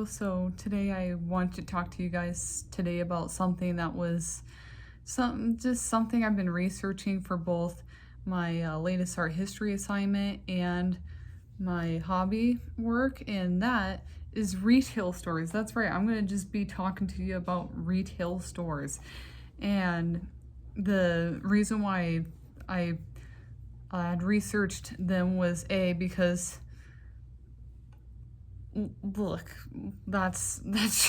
Hello, so today I want to talk to you guys today about something that was something I've been researching for both my latest art history assignment and my hobby work, and that is retail stores. That's right, I'm going to just be talking to you about retail stores. And the reason why I had researched them was because look, that's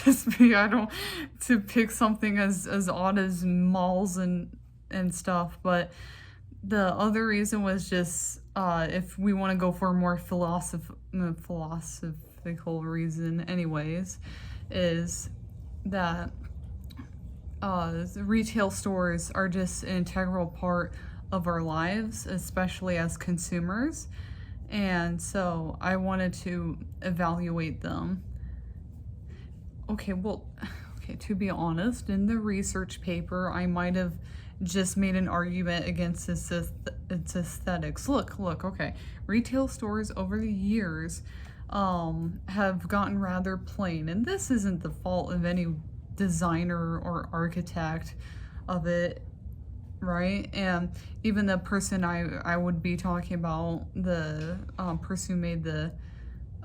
just me. I don't to pick something as odd as malls and stuff, but the other reason was just if we want to go for a more philosophical reason, anyways, is that the retail stores are just an integral part of our lives, especially as consumers. And so I wanted to evaluate them. Okay, to be honest, in the research paper, I might have just made an argument against its aesthetics. Look, okay. Retail stores over the years have gotten rather plain, and this isn't the fault of any designer or architect of it, right? And even the person I would be talking about, the person who made the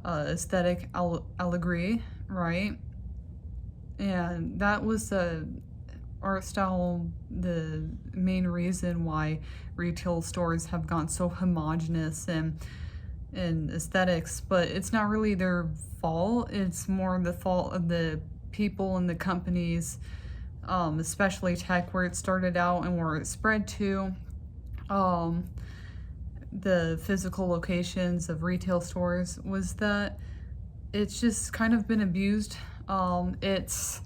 aesthetic allegory, right? And that was the art style, the main reason why retail stores have gone so homogenous and aesthetics, but it's not really their fault. It's more the fault of the people and the companies, especially tech, where it started out and where it spread to. The physical locations of retail stores was that it's just kind of been abused. It's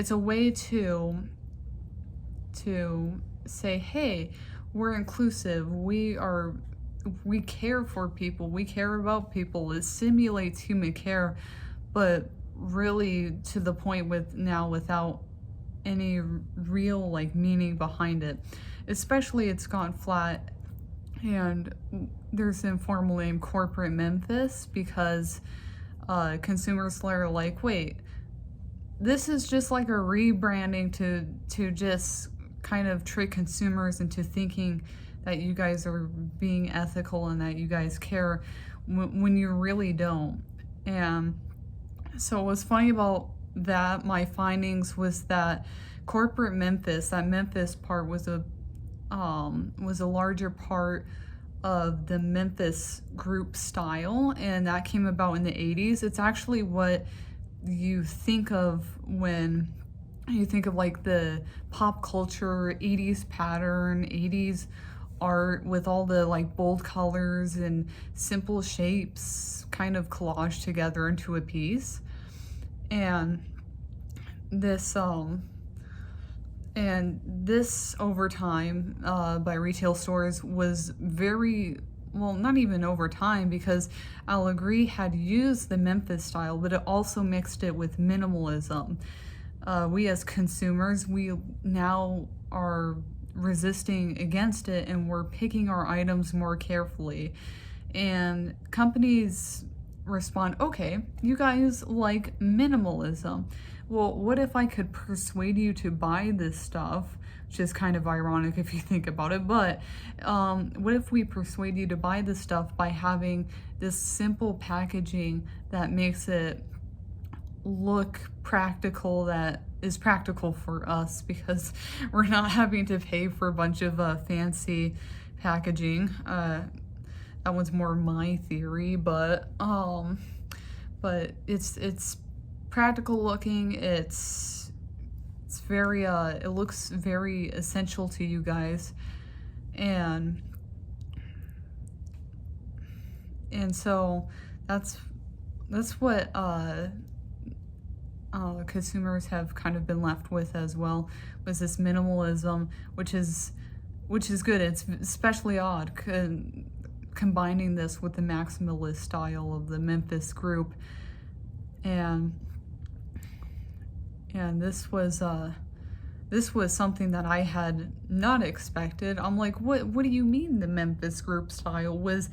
a way to say, hey, we're inclusive. We care for people. We care about people. It simulates human care, but really to the point without any real meaning behind it. Especially it's gone flat, and there's an informal name, corporate Memphis, because consumers are like, wait, this is just like a rebranding to just kind of trick consumers into thinking that you guys are being ethical and that you guys care when you really don't. And so what's funny about that, my findings, was that corporate Memphis, that Memphis part was a larger part of the Memphis group style, and that came about in the 80s. It's actually what you think of when you think of the pop culture 80s pattern, 80s art with all the bold colors and simple shapes kind of collaged together into a piece. And this over time by retail stores was very, well, not even over time, because Allegory had used the Memphis style, but it also mixed it with minimalism. We as consumers, we now are resisting against it, and we're picking our items more carefully. And companies respond, okay, you guys like minimalism. Well, what if I could persuade you to buy this stuff? Which is kind of ironic if you think about it, but what if we persuade you to buy this stuff by having this simple packaging that makes it look practical, that is practical for us, because we're not having to pay for a bunch of fancy packaging. That one's more my theory, but it's practical looking. It's very it looks very essential to you guys, and so that's what consumers have kind of been left with as well, was this minimalism, which is good. It's especially odd combining this with the maximalist style of the Memphis group, and this was something that I had not expected. I'm like, what do you mean the Memphis group style was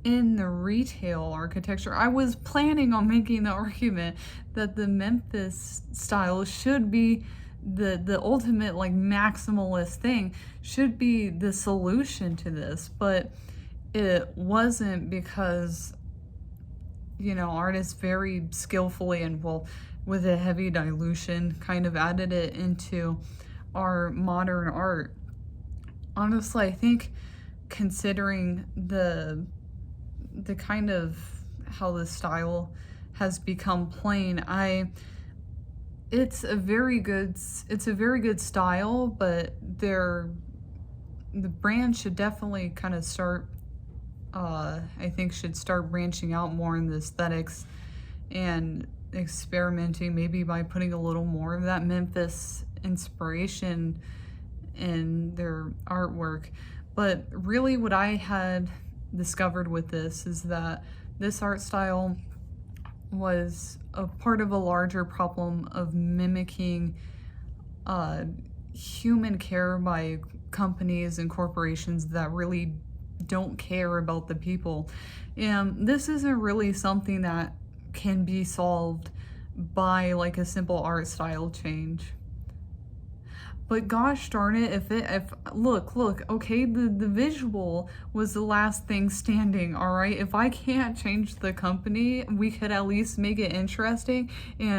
in the retail architecture. I was planning on making the argument that the Memphis style should be the ultimate like maximalist thing, should be the solution to this, but it wasn't, because artists very skillfully and well with a heavy dilution kind of added it into our modern art. Honestly, I think, considering the kind of how the style has become plain, it's a very good style, but the brand should definitely kind of start, I think should start branching out more in the aesthetics and experimenting, maybe by putting a little more of that Memphis inspiration in their artwork. But really what I had discovered with this is that this art style was a part of a larger problem of mimicking human care by companies and corporations that really don't care about the people. And this isn't really something that can be solved by like a simple art style change. But gosh darn it, if look, okay, the visual was the last thing standing, all right? If I can't change the company, we could at least make it interesting and